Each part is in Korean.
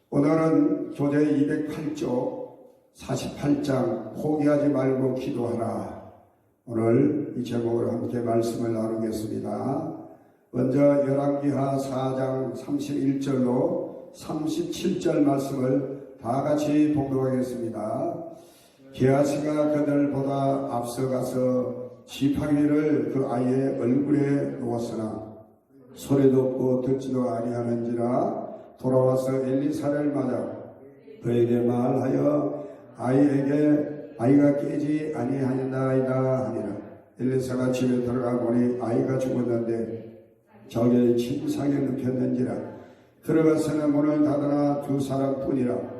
오늘은 교재 208쪽 48장 포기하지 말고 기도하라. 오늘 이 제목으로 함께 말씀을 나누겠습니다. 먼저 열왕기하 4장 31절로 37절 말씀을 다 같이 봉독하겠습니다. 게하시가 그들보다 앞서가서 지팡이를 그 아이의 얼굴에 놓았으나 소리도 없고 듣지도 아니하는지라 돌아와서 엘리사를 맞아 그에게 말하여 아이가 깨지 아니하나이다 하니라. 엘리사가 집에 들어가 보니 아이가 죽었는데 저게 침상에 눕혔는지라. 들어가서는 문을 닫으나 두 사람뿐이라.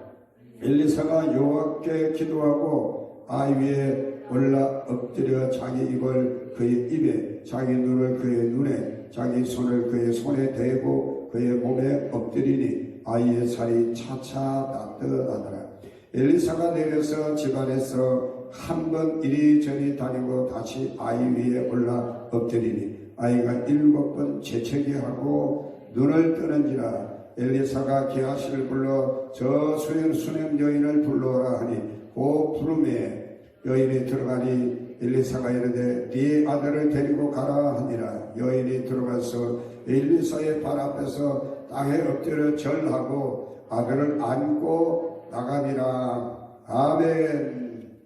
엘리사가 여호와께 기도하고 아이 위에 올라 엎드려 자기 입을 그의 입에, 자기 눈을 그의 눈에, 자기 손을 그의 손에 대고 그의 몸에 엎드리니 아이의 살이 차차 따뜻하더라. 엘리사가 내려서 집안에서 한 번 이리저리 다니고 다시 아이 위에 올라 엎드리니 아이가 7번 재채기하고 눈을 뜨는지라. 엘리사가 게하시를 불러 저 수냄 여인을 불러오라 하니 그 부름에 여인이 들어가니 엘리사가 이르되 네 아들을 데리고 가라 하니라. 여인이 들어가서 엘리사의 발 앞에서 땅에 엎드려 절하고 아들을 안고 나가니라. 아멘.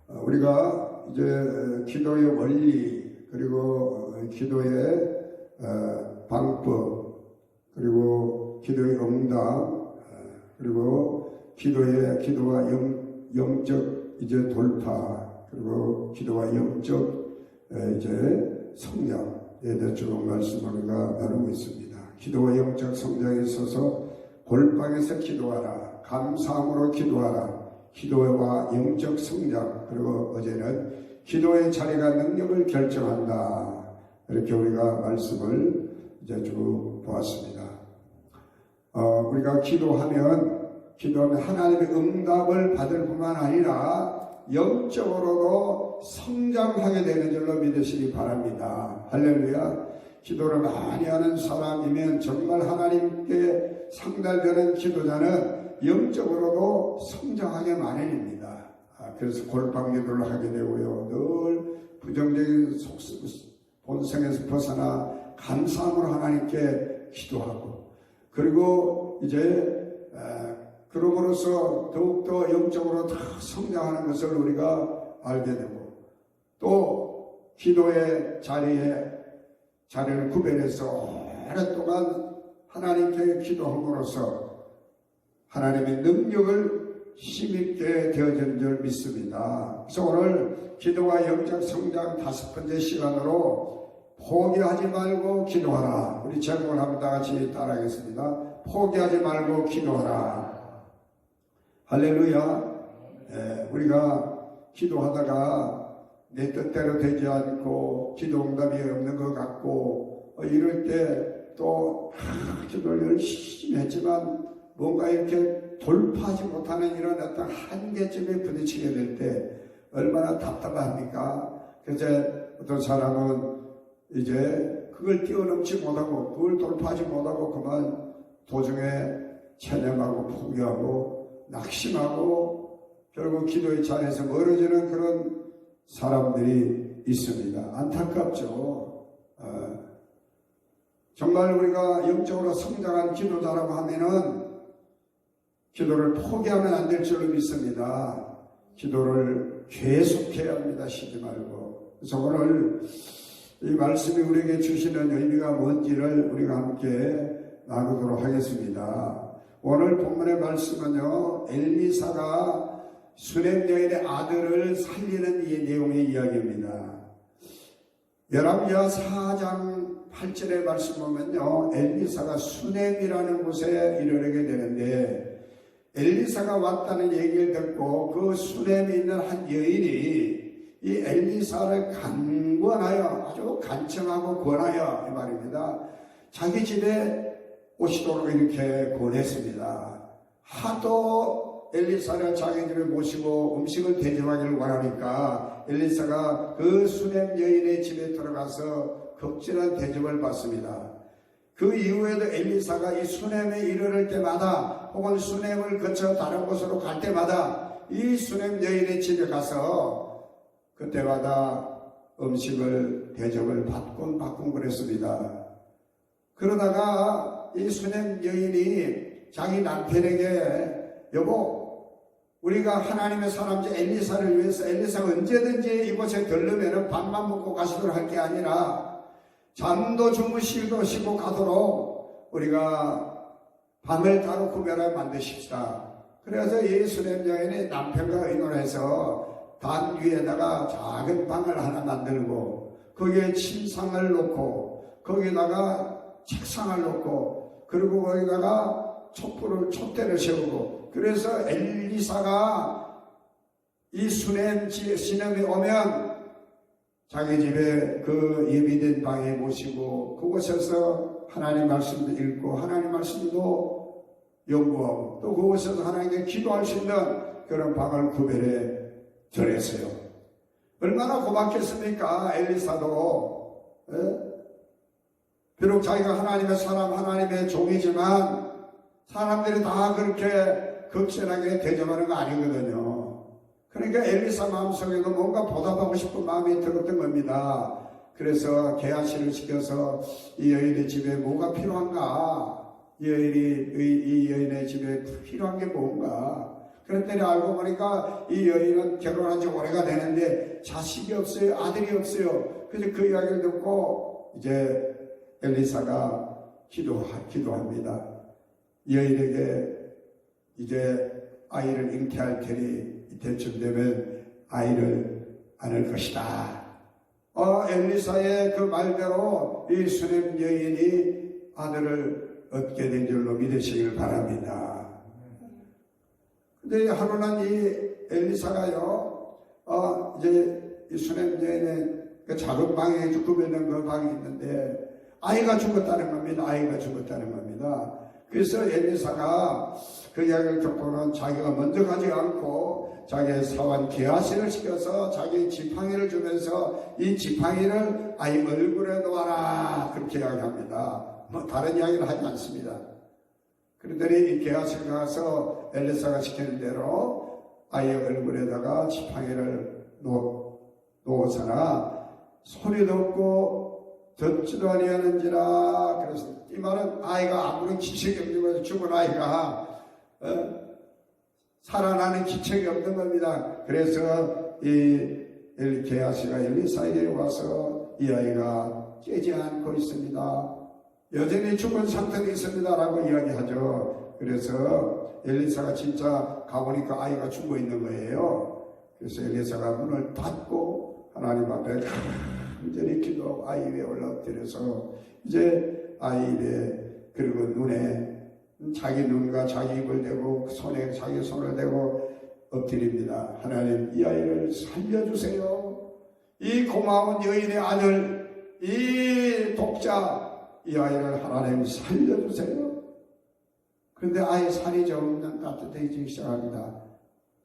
우리가 이제 기도의 원리, 그리고 기도의 방법, 그리고 기도의 응답, 그리고 기도와 영적 이제 돌파, 그리고 기도와 영적 이제 성장에 대해 쭉 말씀을 우리가 나누고 있습니다. 기도와 영적 성장에 있어서 골방에서 기도하라, 감사함으로 기도하라, 기도와 영적 성장, 그리고 어제는 기도의 자리가 능력을 결정한다, 이렇게 우리가 말씀을 이제 쭉 보았습니다. 우리가 기도하면 하나님의 응답을 받을 뿐만 아니라 영적으로도 성장하게 되는 줄로 믿으시기 바랍니다. 할렐루야. 기도를 많이 하는 사람이면 정말 하나님께 상달되는 기도자는 영적으로도 성장하게 마련입니다. 그래서 골방 기도를 하게 되고요. 늘 부정적인 본성에서 벗어나 감사함으로 하나님께 기도하고, 그리고 이제 그럼으로써 더욱더 영적으로 더 성장하는 것을 우리가 알게 되고, 또 기도의 자리를 구별해서 오랫동안 하나님께 기도함으로써 하나님의 능력을 힘있게 되어진 줄 믿습니다. 그래서 오늘 기도와 영적 성장 5번째 시간으로 포기하지 말고 기도하라. 우리 제목을 한번 다 같이 따라하겠습니다. 포기하지 말고 기도하라. 할렐루야. 우리가 기도하다가 내 뜻대로 되지 않고 기도 응답이 없는 것 같고 이럴 때 또 기도를 열심히 했지만 뭔가 이렇게 돌파하지 못하는 이런 어떤 한계점에 부딪히게 될 때 얼마나 답답합니까? 그래서 어떤 사람은 이제 그걸 뛰어넘지 못하고 그걸 돌파하지 못하고 그만 도중에 체념하고 포기하고 낙심하고 결국 기도의 자리에서 멀어지는 그런 사람들이 있습니다. 안타깝죠. 정말 우리가 영적으로 성장한 기도자라고 하면은 기도를 포기하면 안 될 줄로 믿습니다. 기도를 계속해야 합니다. 쉬지 말고. 그래서 오늘 이 말씀이 우리에게 주시는 의미가 뭔지를 우리가 함께 나누도록 하겠습니다. 오늘 본문의 말씀은요, 엘리사가 수냄 여인의 아들을 살리는 이 내용의 이야기입니다. 열왕기하 4장 8절의 말씀 보면요, 엘리사가 수냄이라는 곳에 이르게 되는데, 엘리사가 왔다는 얘기를 듣고 그 수냄에 있는 한 여인이 이 엘리사를 간권하여, 아주 간청하고 권하여 이 말입니다, 자기 집에 오시도록 이렇게 권했습니다. 하도 엘리사를 자기 집에 모시고 음식을 대접하기를 원하니까 엘리사가 그 수냄 여인의 집에 들어가서 극진한 대접을 받습니다. 그 이후에도 엘리사가 이 수넴에 이르를 때마다 혹은 수넴을 거쳐 다른 곳으로 갈 때마다 이 수넴 여인의 집에 가서 그때마다 음식을 대접을 받곤 그랬습니다. 그러다가 이 수넴 여인이 자기 남편에게 여보, 우리가 하나님의 사람 엘리사를 위해서 엘리사가 언제든지 이곳에 들르면 밥만 먹고 가시도록 할 게 아니라 잠도 주무시도 쉬고 가도록 우리가 방을 따로 구별하여 만드십시다. 그래서 이 수넴 여인이 남편과 의논해서 단 위에다가 작은 방을 하나 만들고 거기에 침상을 놓고 거기다가 책상을 놓고 그리고 거기다가 촛대를 세우고 그래서 엘리사가 이 수넴에 오면 자기 집에 그 예비된 방에 모시고 그곳에서 하나님 말씀도 읽고 하나님 말씀도 연구하고 또 그곳에서 하나님께 기도할 수 있는 그런 방을 구별해 전했어요. 얼마나 고맙겠습니까? 엘리사도 비록 자기가 하나님의 사람 하나님의 종이지만 사람들이 다 그렇게 극진하게 대접하는 거 아니거든요. 그러니까 엘리사 마음속에도 뭔가 보답하고 싶은 마음이 들었던 겁니다. 그래서 게하시를 시켜서 이 여인의 집에 뭐가 필요한가? 이 여인의 집에 필요한 게 뭔가? 그랬더니 알고 보니까 이 여인은 결혼한 지 오래가 되는데 자식이 없어요. 아들이 없어요. 그래서 그 이야기를 듣고 이제 엘리사가 기도합니다. 여인에게 이제 아이를 잉태할 테니 이때쯤 되면 아이를 안을 것이다. 엘리사의 그 말대로 이 수넴 여인이 아들을 얻게 된 줄로 믿으시길 바랍니다. 근데 하루는 이 엘리사가요, 이제 이 수넴 여인의 그 작은 방에 구별된 그 방이 있는데 아이가 죽었다는 겁니다. 아이가 죽었다는 겁니다. 그래서 엘리사가 그 이야기를 듣고는 자기가 먼저 가지 않고 자기의 사원 게하시를 시켜서 자기 지팡이를 주면서 이 지팡이를 아이 얼굴에 놓아라 그렇게 이야기합니다. 뭐 다른 이야기를 하지 않습니다. 그러더니 이 게하시가 가서 엘리사가 시키는 대로 아이의 얼굴에다가 지팡이를 놓으서나 소리도 없고 듣지도 아니하는지라. 그래서 이 말은 아이가 아무런 기책이 없는 거죠. 죽은 아이가 살아나는 기책이 없는 겁니다. 그래서 이 게하시가 엘리사에게 와서 이 아이가 깨지 않고 있습니다. 여전히 죽은 상태에 있습니다 라고 이야기하죠. 그래서 엘리사가 진짜 가보니까 아이가 죽어 있는 거예요. 그래서 엘리사가 문을 닫고 하나님 앞에 간절히 기도하고 아이 위에 올라엎드려서 이제 아이 위에 그리고 눈에 자기 눈과 자기 입을 대고 손에 자기 손을 대고 엎드립니다. 하나님 이 아이를 살려주세요. 이 고마운 여인의 아들 이 독자 이 아이를 하나님 살려주세요. 그런데 아이 살이 점점 따뜻해지기 시작합니다.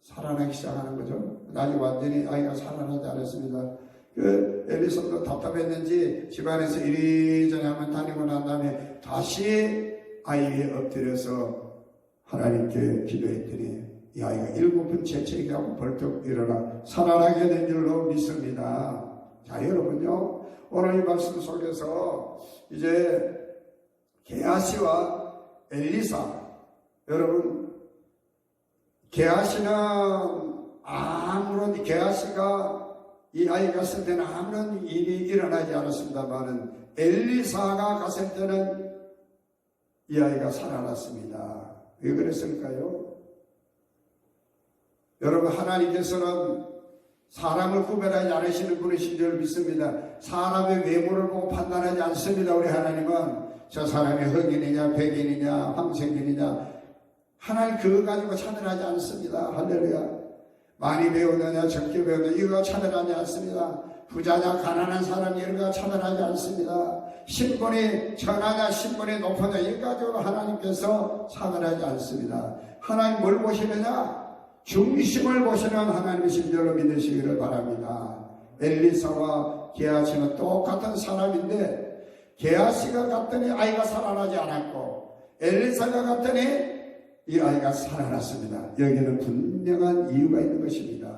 살아나기 시작하는 거죠. 아직 완전히 아이가 살아나지 않았습니다. 그 엘리사도 답답했는지 집안에서 이리저리 한번 다니고 난 다음에 다시 아이 위에 엎드려서 하나님께 기도했더니 이 아이가 7번 재채기하고 벌떡 일어나 살아나게 된 줄로 믿습니다. 자, 여러분요, 오늘 이 말씀 속에서 이제 게하시와 엘리사, 여러분 게하시는 게하시가 이 아이 갔을 때는 아무런 일이 일어나지 않았습니다만은 엘리사가 갔을 때는 이 아이가 살아났습니다. 왜 그랬을까요? 여러분 하나님께서는 사람을 구별하지 않으시는 분이신 줄 믿습니다. 사람의 외모를 보고 판단하지 않습니다. 우리 하나님은 저 사람이 흑인이냐 백인이냐 황색인이냐 하나님 그거 가지고 차별하지 않습니다. 할렐루야. 많이 배우느냐 적게 배우느냐 이거 차별하지 않습니다. 부자냐 가난한 사람 이거 차별하지 않습니다. 신분이 천하냐 신분이 높으냐 이거 가지고 하나님께서 차별하지 않습니다. 하나님 뭘 보시느냐? 중심을 보시는 하나님이신 줄로 믿으시기를 바랍니다. 엘리사와 게하시는 똑같은 사람인데 게하시가 갔더니 아이가 살아나지 않았고 엘리사가 갔더니 이 아이가 살아났습니다. 여기에는 분명한 이유가 있는 것입니다.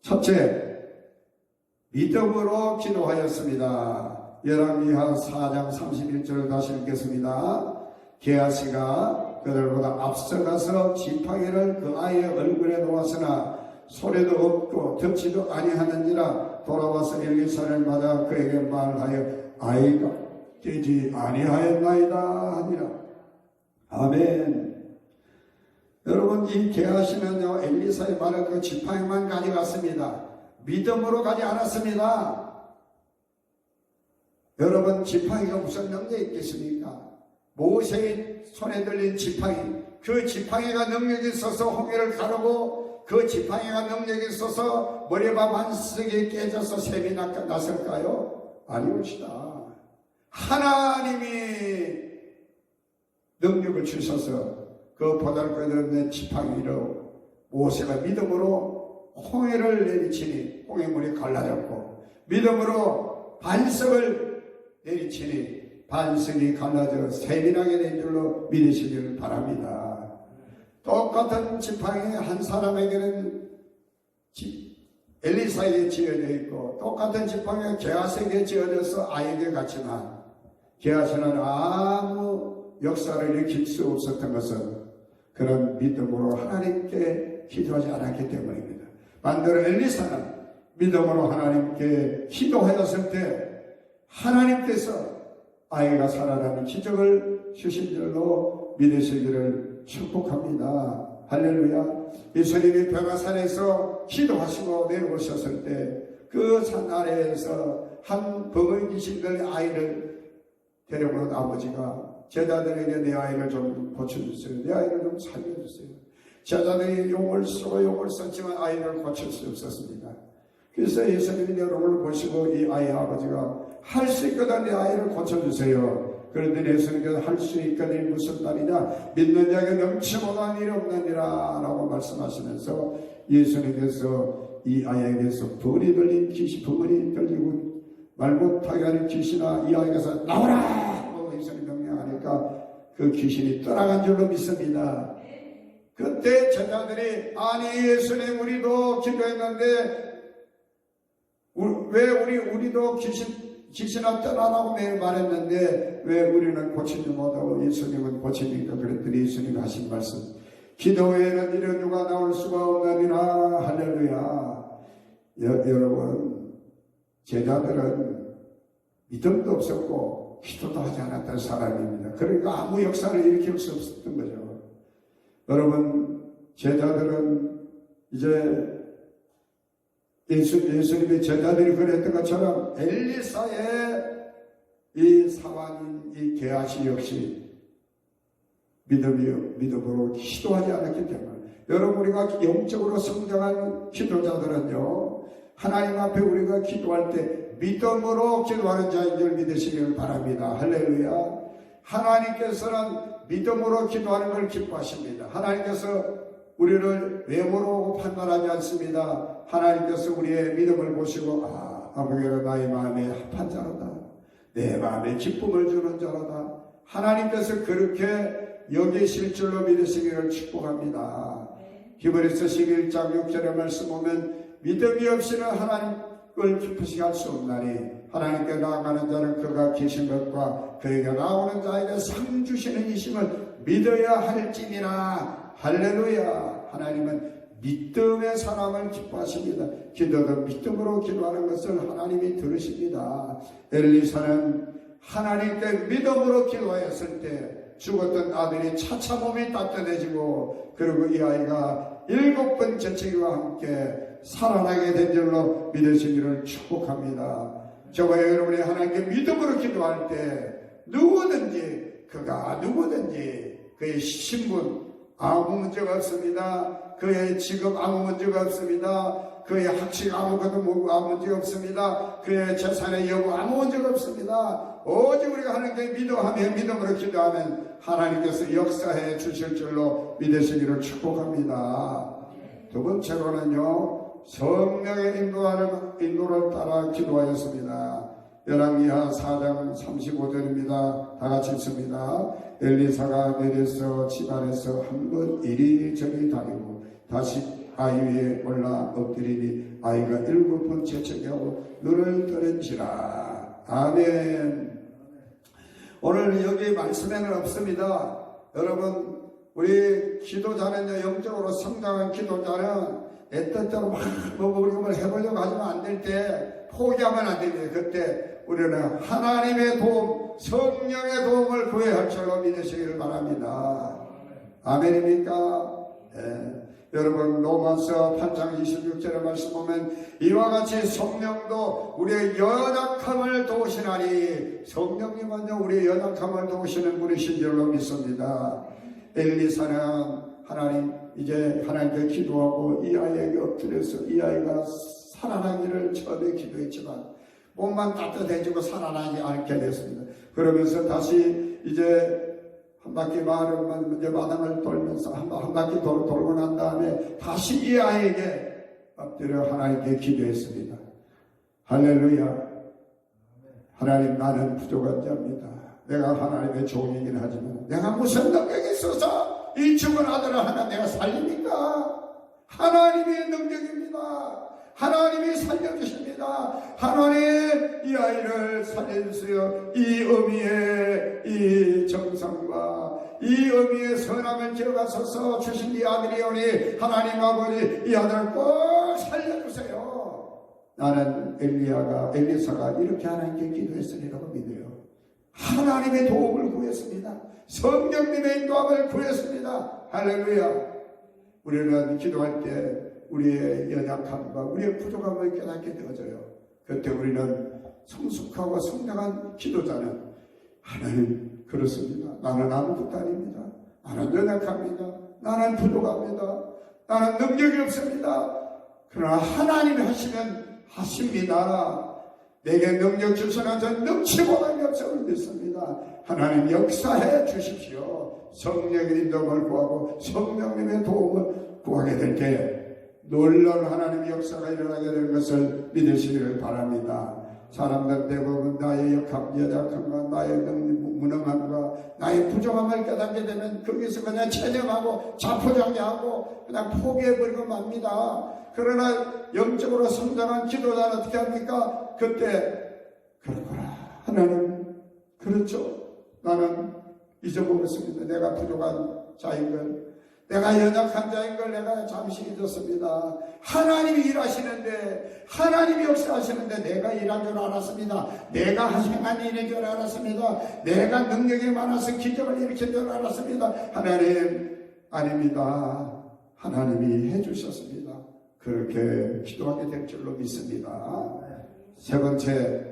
첫째, 믿음으로 기도하였습니다. 열왕기하 4장 31절을 다시 읽겠습니다. 게하시가 그들보다 앞서가서 지팡이를 그 아이의 얼굴에 놓았으나 소리도 없고 듣지도 아니하는지라 돌아와서 엘리사를 맞아 그에게 말하여 아이가 깨지 아니하였나이다 하니라. 아멘. 여러분, 이 게하시는요 엘리사의 말을 그 지팡이만 가져갔습니다. 믿음으로 가지 않았습니다. 여러분, 지팡이가 무슨 능력이 있겠습니까? 모세의 손에 들린 지팡이, 그 지팡이가 능력이 있어서 홍해를 가르고 그 지팡이가 능력이 있어서 머리밥 반석이 깨져서 샘이 났을까요? 아니옵시다. 하나님이 능력을 주셔서 그 보잘것없는 지팡이로 모세가 믿음으로 홍해를 내리치니 홍해물이 갈라졌고 믿음으로 반석을 내리치니 반석이 갈라져 샘이 나게 된 줄로 믿으시기를 바랍니다. 똑같은 지팡이 한 사람에게는 엘리사에게 지어져 있고 똑같은 지팡이가 게하시에게 지어져서 아이에게 갔지만 게하시는 아무 역사를 일으킬 수 없었던 것은 그런 믿음으로 하나님께 기도하지 않았기 때문입니다. 반대로 엘리사는 믿음으로 하나님께 기도하였을 때 하나님께서 아이가 살아나는 기적을 주신 줄로 믿으시기를 축복합니다. 할렐루야. 예수님이 벼가산에서 기도하시고 내려오셨을 때 그 산 아래에서 한 범의 귀신들의 아이를 데려온 아버지가 제자들에게 내 아이를 좀 고쳐주세요. 내 아이를 좀 살려주세요. 제자들이 용을 썼지만 아이를 고칠 수 없었습니다. 그래서 예수님이 여러분을 보시고 이 아이 아버지가 할 수 있거든 내 아이를 고쳐주세요. 그런데 예수님께서 할 수 있거든 무슨 말이냐, 믿는 자에게 넘치 못한 일이 없느니라 라고 말씀하시면서 예수님께서 이 아이에게서 벌이 들린 귀신, 부문이 들리고 말 못하게 하는 귀신아 이 아이에게서 나오라! 예수님 명령하니까 그 귀신이 떠나간 줄로 믿습니다. 그때 제자들이 아니 예수님 우리도 기도했는데 왜 우리도 귀신아 떠나라고 매일 말했는데 왜 우리는 고치지 못하고 예수님은 고치니까 그랬더니 예수님이 하신 말씀 기도에는 이런 누가 나올 수가 없느니라. 할렐루야. 여러분, 제자들은 믿음도 없었고 기도도 하지 않았던 사람입니다. 그러니까 아무 역사를 일으킬 수 없었던 거죠. 여러분, 제자들은 이제 예수님의 제자들이 그랬던 것처럼 엘리사의 이 상황인 이 게하시 역시 믿음으로 기도하지 않았기 때문에 여러분, 우리가 영적으로 성장한 기도자들은요 하나님 앞에 우리가 기도할 때 믿음으로 기도하는 자인 줄 믿으시기를 바랍니다. 할렐루야. 하나님께서는 믿음으로 기도하는 걸 기뻐하십니다. 하나님께서 우리를 외모로 판단하지 않습니다. 하나님께서 우리의 믿음을 보시고 아무개가 나의 마음에 합한 자로다, 내 마음에 기쁨을 주는 자로다, 하나님께서 그렇게 여기실 줄로 믿으시기를 축복합니다. 히브리서 11장 6절의 말씀 보면 믿음이 없이는 하나님을 기쁘시게 할 수 없나니 하나님께 나아가는 자는 그가 계신 것과 그에게 나오는 자에게 상 주시는 이심을 믿어야 할지니라. 할렐루야. 하나님은 믿음의 사람을 기뻐하십니다. 기도도 믿음으로 기도하는 것을 하나님이 들으십니다. 엘리사는 하나님께 믿음으로 기도하였을 때 죽었던 아들이 차차 몸이 따뜻해지고 그리고 이 아이가 7번 재채기와 함께 살아나게 된 줄로 믿으시기를 축복합니다. 저와 여러분이 하나님께 믿음으로 기도할 때 누구든지 그의 신분 아무 문제가 없습니다. 그의 직업 아무 문제가 없습니다. 그의 학식 아무것도 아무 문제가 없습니다. 그의 재산의 여부 아무 문제가 없습니다. 오직 우리가 하나님께 믿음으로 기도하면 하나님께서 역사해 주실 줄로 믿으시기를 축복합니다. 두 번째로는요, 성령의 인도를 따라 기도하였습니다. 열왕기하 4장 35절입니다. 다 같이 읽습니다. 엘리사가 내려서 집안에서 한번 이리저리 다니고 다시 아이 위에 올라 엎드리니 아이가 7번 재채기하고 눈을 뜨는지라. 아멘. 오늘 여기 말씀에는 없습니다. 여러분, 우리 기도자는요, 영적으로 성장한 기도자는 내 뜻대로 막 우리가 해보려고 하지만 안 될 때 포기하면 안 됩니다. 그때 우리는 하나님의 도움, 성령의 도움을 구해야 할 줄로 믿으시기를 바랍니다. 아멘입니까? 네. 여러분, 로마서 8장 26절의 말씀 보면 이와 같이 성령도 우리의 연약함을 도우시나니, 성령님은요 우리의 연약함을 도우시는 분이신 줄로 믿습니다. 엘리사는 이제 하나님께 기도하고 이 아이에게 엎드려서 이 아이가 살아나기를 처음에 기도했지만 몸만 따뜻해지고 살아나지 않게 됐습니다. 그러면서 다시 이제 한 바퀴 마을을 이제 마당을 돌면서 한 바퀴 돌고 난 다음에 다시 이 아이에게 엎드려 하나님께 기도했습니다. 할렐루야. 하나님, 나는 부족한 자입니다. 내가 하나님의 종이긴 하지만 내가 무슨 능력이 있어서 이 죽은 아들을 하나 내가 살립니까? 하나님의 능력입니다. 하나님이 살려주십니다. 하나님, 이 아이를 살려주세요. 이 어미의 이 정성과 이 어미의 선함을 기억하소서. 주신 이 아들이 오니 하나님 아버지, 이 아들을 꼭 살려주세요. 나는 엘리사가 이렇게 하나님께 기도했으리라고 믿어요. 하나님의 도움을 구했습니다. 성령님의 인도함을 구했습니다. 할렐루야. 우리는 기도할 때 우리의 연약함과 우리의 부족함을 깨닫게 되어져요. 그때 우리는 성숙하고 성장한 기도자는 하나님, 그렇습니다. 나는 아무것도 아닙니다. 나는 연약합니다. 나는 부족합니다. 나는 능력이 없습니다. 그러나 하나님이 하시면 하십니다. 내게 능력 주시는 전 능치보다는 없음을 믿습니다. 하나님 역사해 주십시오. 성령의 인도를 구하고 성령님의 도움을 구하게 될 때 놀라운 하나님의 역사가 일어나게 되는 것을 믿으시기를 바랍니다. 사람들 대부분 나의 연약함과 나의 무능함과 나의 부족함을 깨닫게 되면 거기서 그냥 체념하고 자포자기하고 그냥 포기해버리고 맙니다. 그러나 영적으로 성장한 기도자는 어떻게 합니까? 그때 그렇구나, 하나님, 그렇죠, 나는 잊어먹었습니다. 내가 부족한 자인 걸, 내가 연약한 자인 걸 내가 잠시 잊었습니다. 하나님이 일하시는데, 하나님이 역사하시는데 내가 일한 줄 알았습니다. 내가 행한 일인 줄 알았습니다. 내가 능력이 많아서 기적을 일으킨 줄 알았습니다. 하나님, 아닙니다. 하나님이 해주셨습니다. 그렇게 기도하게 될 줄로 믿습니다. 세 번째,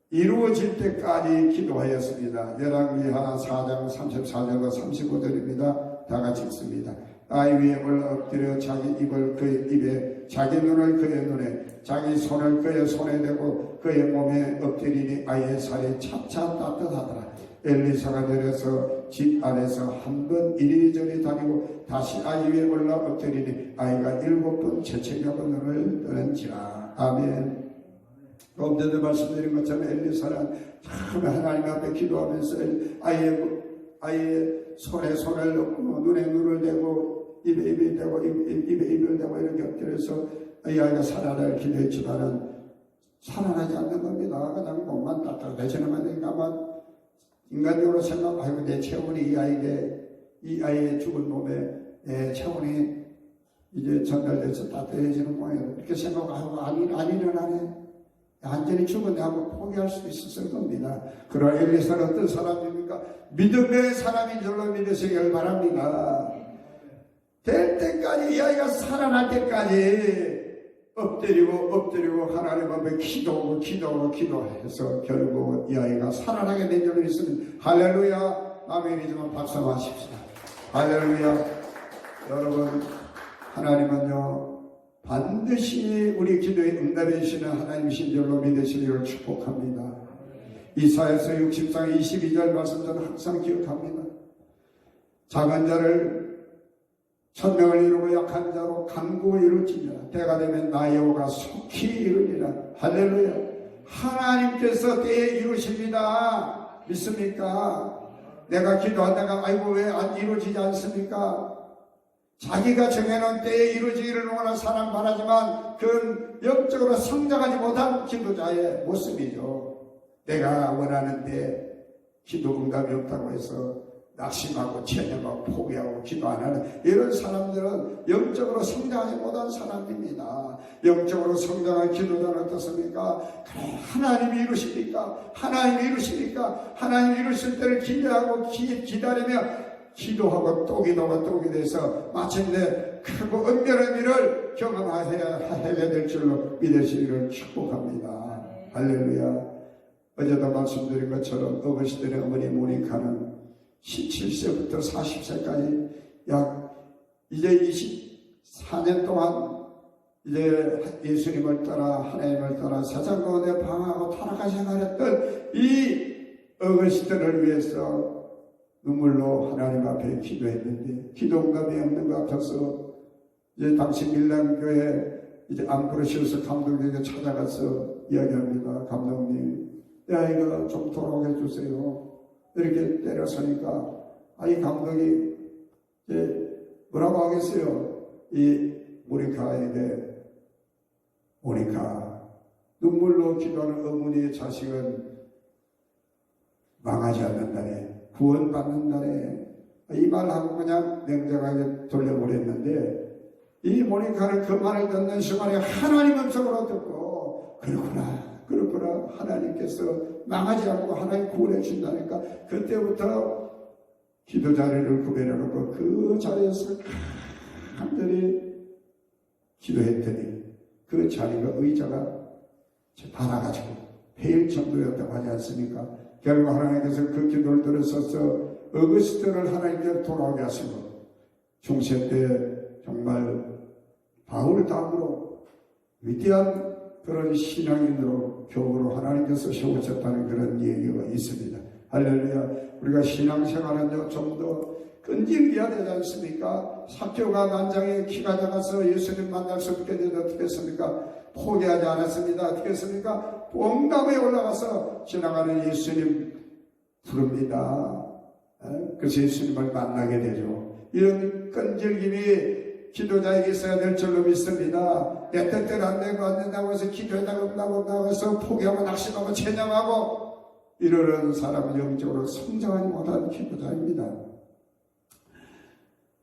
이루어질 때까지 기도하였습니다. 열왕기하 4장 34절과 35절입니다. 다 같이 읽습니다. 아이 위에 올라 엎드려 자기 입을 그의 입에, 자기 눈을 그의 눈에, 자기 손을 그의 손에 대고 그의 몸에 엎드리니 아이의 살이 차차 따뜻하더라. 엘리사가 내려서 집 안에서 한 번 이리저리 다니고 다시 아이 위에 올라 엎드리니 아이가 7번 재채기하고 눈을 뜨는지라. 아멘. 조금 전에 말씀드린 것처럼 엘리사는 참 하나님 앞에 기도하면서 아이의 손에 손을 넣고 눈에 눈을 대고 입에 입을 대고 입에 입을 대고 이렇게 엎드려서 이 아이가 살아날 기도했지만은 살아나지 않는 겁니다. 그냥 몸만 따뜻해지는 거니까 아마 인간적으로 생각하고 내 체온이 이 아이의 죽은 몸에 체온이 이제 전달돼서 따뜻해지는 모양이에요. 이렇게 생각하고 안 일어나네. 완전히 죽었네 하고 포기할 수 있었을 겁니다. 그러나 엘리사는 어떤 사람입니까? 믿음의 사람인 줄로 믿으시길 바랍니다. 될 때까지, 이 아이가 살아날 때까지 엎드리고 하나님 앞에 기도해서 결국 이 아이가 살아나게 된 줄로 믿습니다. 할렐루야. 아멘이지만 박수 한번 하십시오. 할렐루야. 여러분, 하나님은요 반드시 우리 기도에 응답해 주시는 하나님이신 줄로 믿으시기를 축복합니다. 이사야서 60장 22절 말씀 저는 항상 기억합니다. 작은 자를 천명을 이루고 약한 자로 강구고 이룰지니라. 때가 되면 나 여호와가 속히 이루리라. 할렐루야. 하나님께서 때에 이루십니다. 믿습니까? 내가 기도하다가 아이고 왜 안 이루어지지 않습니까? 자기가 정해놓은 때에 이루어지기를 원하는 사람 바라지만 그건 영적으로 성장하지 못한 기도자의 모습이죠. 내가 원하는 때 기도 응답이 없다고 해서 낙심하고 체념하고 포기하고 기도 안 하는 이런 사람들은 영적으로 성장하지 못한 사람입니다. 영적으로 성장한 기도자는 어떻습니까? 그래, 하나님이 이루십니까? 하나님이 이루십니까? 하나님이 이루실 때를 기대하고 기다리며 기도하고 또 기도하고 또 기도해서 마침내 크고 은별한 일을 경험해야 될 줄로 믿으시기를 축복합니다. 할렐루야. 어제도 말씀드린 것처럼 어거스틴의 어머니 모니카는 17세부터 40세까지 약 이제 24년 동안 이제 예수님을 따라 하나님을 따라 세상 가운데 방황하고 타락한 생활했던 이 어거스틴을 위해서 눈물로 하나님 앞에 기도했는데 기도 응답이 없는 것 같아서 이제 당시 밀란교회 이제 암브로시우스 감독에게 찾아가서 이야기합니다. 감독님, 내 아이가 좀 돌아오게 해주세요. 이렇게 때려서니까 이 감독이 이제 뭐라고 하겠어요? 이 모니카에게 모니카, 눈물로 기도하는 어머니의 자식은 망하지 않는다네, 구원받는다네, 이 말하고 그냥 냉정하게 돌려보냈는데 이 모니카는 그 말을 듣는 순간에 하나님 음성으로 듣고 그렇구나 하나님께서 망하지 않고 하나님 구원해 준다니까 그때부터 기도 자리를 구별해놓고 그 자리에서 간절히 기도했더니 그 자리가 의자가 달아가지고 폐일 정도였다고 하지 않습니까? 결국 하나님께서 그 기도를 들으셔서 어거스틴을 하나님께 돌아오게 하시고 중세 때 정말 바울 다음으로 위대한 그런 신앙인으로 교우로 하나님께서 세우셨다는 그런 얘기가 있습니다. 할렐루야. 우리가 신앙생활은 좀 더 끈질겨야 되지 않습니까? 사교가 만장에 키가 작아서 예수님 만날 수 없게 되는데 어떻게 했습니까? 포기하지 않았습니다. 어떻게 했습니까? 봉담에 올라가서 지나가는 예수님 부릅니다. 그래서 예수님을 만나게 되죠. 이런 끈질김이 기도자에게 있어야 될 줄로 믿습니다. 내 뜻대로 안 되고 안 된다고 해서 기도하다가 없다고 해서 포기하고 낙심하고 체념하고 이러는 사람은 영적으로 성장하지 못한 기도자입니다.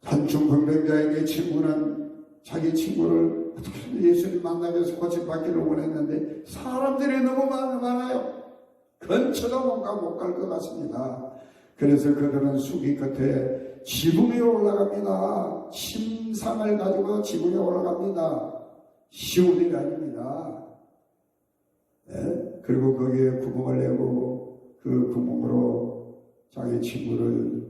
단충 건강자에게 친구는 자기 친구를 어떻게든 예수님 만나기 위해서 고침받기를 원했는데 사람들이 너무 많아요. 근처도 못 갈 것 같습니다. 그래서 그들은 수기 끝에 지붕 위에 올라갑니다. 침상을 가지고 지붕 위에 올라갑니다. 쉬운 일이 아닙니다. 네? 그리고 거기에 구멍을 내고 그 구멍으로 자기 친구를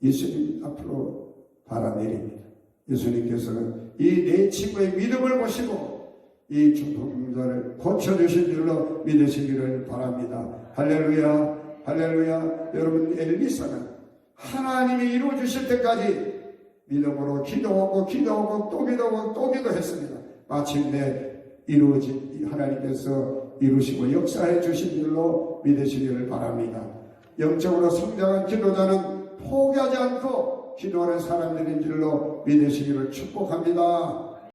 예수님 앞으로 달아내립니다. 예수님께서는 이 내 친구의 믿음을 보시고 이 중풍자를 고쳐주신 줄로 믿으시기를 바랍니다. 할렐루야. 할렐루야. 여러분, 엘리사는 하나님이 이루어주실 때까지 믿음으로 기도하고 또 기도하고 또 기도했습니다. 마침내 이루어진 하나님께서 이루시고 역사해 주신 줄로 믿으시기를 바랍니다. 영적으로 성장한 기도자는 포기하지 않고 기도하는 사람들인 줄로 믿으시기를 축복합니다.